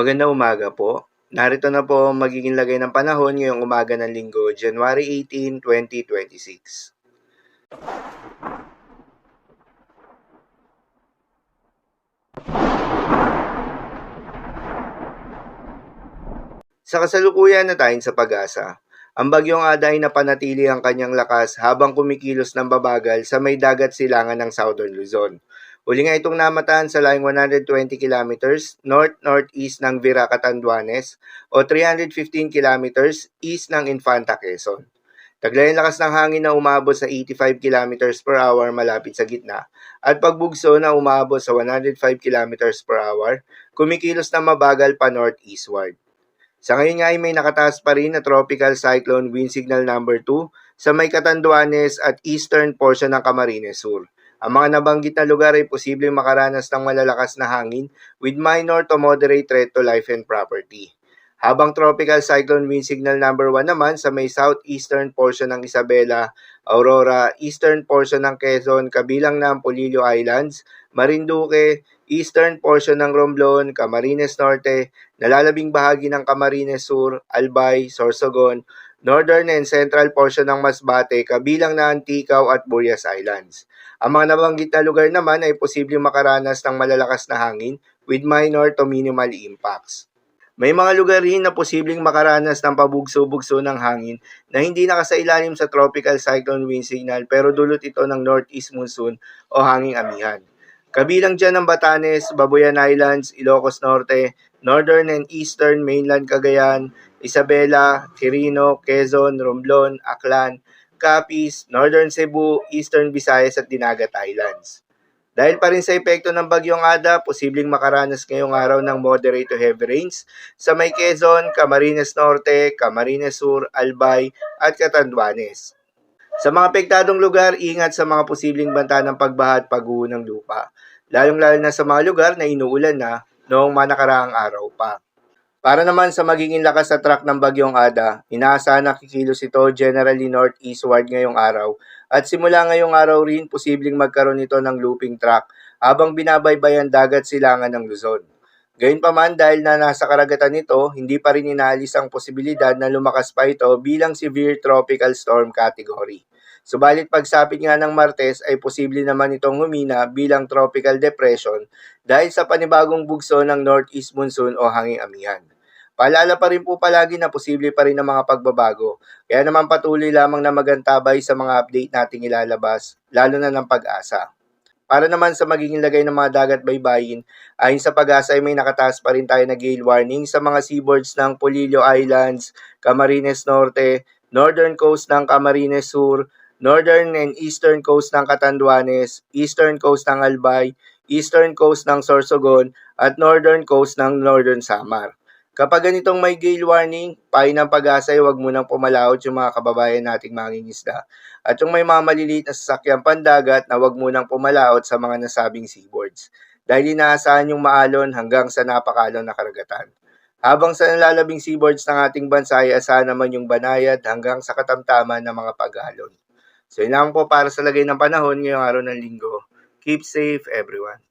Magandang umaga po. Narito na po ang magiging lagay ng panahon ngayong umaga ng Linggo, January 18, 2026. Sa kasalukuyan na tayo sa pag-asa, ang bagyong Ada ay napanatili ang kanyang lakas habang kumikilos ng babagal sa may dagat silangan ng Southern Luzon. Uli nga itong namataan sa layong 120 kilometers north-northeast ng Vira, Catanduanes o 315 kilometers east ng Infanta, Quezon. Taglay ang lakas ng hangin na umabot sa 85 kilometers per hour malapit sa gitna at pagbugso na umabot sa 105 kilometers per hour, kumikilos na mabagal pa northeastward. Sa ngayon nga ay may nakataas pa rin na tropical cyclone wind signal number 2 sa may Catanduanes at eastern portion ng Camarines Sur. Ang mga nabanggit na lugar ay posibleng makaranas ng malalakas na hangin with minor to moderate threat to life and property. Habang tropical cyclone wind signal number 1 naman sa may southeastern portion ng Isabela, Aurora, eastern portion ng Quezon, kabilang ng Polillo Islands, Marinduque, eastern portion ng Romblon, Camarines Norte, nalalabing bahagi ng Camarines Sur, Albay, Sorsogon, northern and central portion ng Masbate, kabilang na Anticao at Burias Islands. Ang mga nabanggit na lugar naman ay posibleng makaranas ng malalakas na hangin with minor to minimal impacts. May mga lugar rin na posibleng makaranas ng pabugso-bugso ng hangin na hindi nakasailalim sa tropical cyclone wind signal pero dulot ito ng northeast monsoon o hanging amihan. Kabilang dyan ang Batanes, Babuyan Islands, Ilocos Norte, Northern and Eastern Mainland Cagayan, Isabela, Quirino, Quezon, Romblon, Aklan, Capiz, Northern Cebu, Eastern Visayas at Dinagat Islands. Dahil pa rin sa epekto ng bagyong Ada, posibleng makaranas ngayong araw ng moderate to heavy rains sa may Quezon, Camarines Norte, Camarines Sur, Albay at Catanduanes. Sa mga apektadong lugar, ingat sa mga posibleng banta ng pagbaha at pagguho ng lupa, lalong-lalo na sa mga lugar na inuulan na noong manakaraang araw pa. Para naman sa magiging lakas sa track ng bagyong Ada, inaasahan na kikilos ito generally northeastward ngayong araw at simula ngayong araw rin posibleng magkaroon ito ng looping track habang binabaybayan dagat silangan ng Luzon. Gayunpaman dahil na nasa karagatan nito, hindi pa rin inaalis ang posibilidad na lumakas pa ito bilang severe tropical storm category. Subalit pagsapit nga ng Martes ay posible naman itong humina bilang tropical depression dahil sa panibagong bugso ng northeast monsoon o hanging amihan. Paalala pa rin po palagi na posible pa rin ang mga pagbabago, kaya naman patuloy lamang na magantabay sa mga update nating ilalabas, lalo na ng Pag-asa. Para naman sa magiging lagay ng mga dagat baybayin, ayon sa Pag-asa ay may nakataas pa rin tayo na gale warning sa mga seaboards ng Polillo Islands, Camarines Norte, northern coast ng Camarines Sur, northern and eastern coast ng Catanduanes, eastern coast ng Albay, eastern coast ng Sorsogon, at northern coast ng Northern Samar. Kapag ganitong may gale warning, payo ng Pag-asa ay huwag munang pumalaot yung mga kababayan nating mangingisda. At yung may mga maliliit na sasakyang pandagat na huwag munang pumalaot sa mga nasabing seaboards. Dahil inaasahan yung maalon hanggang sa napakalon na karagatan. Habang sa nalalabing seaboards ng ating bansa ay asahan naman yung banayad hanggang sa katamtaman ng mga pag-alon. So yun lang po para sa lagay ng panahon ngayong araw ng Linggo. Keep safe everyone.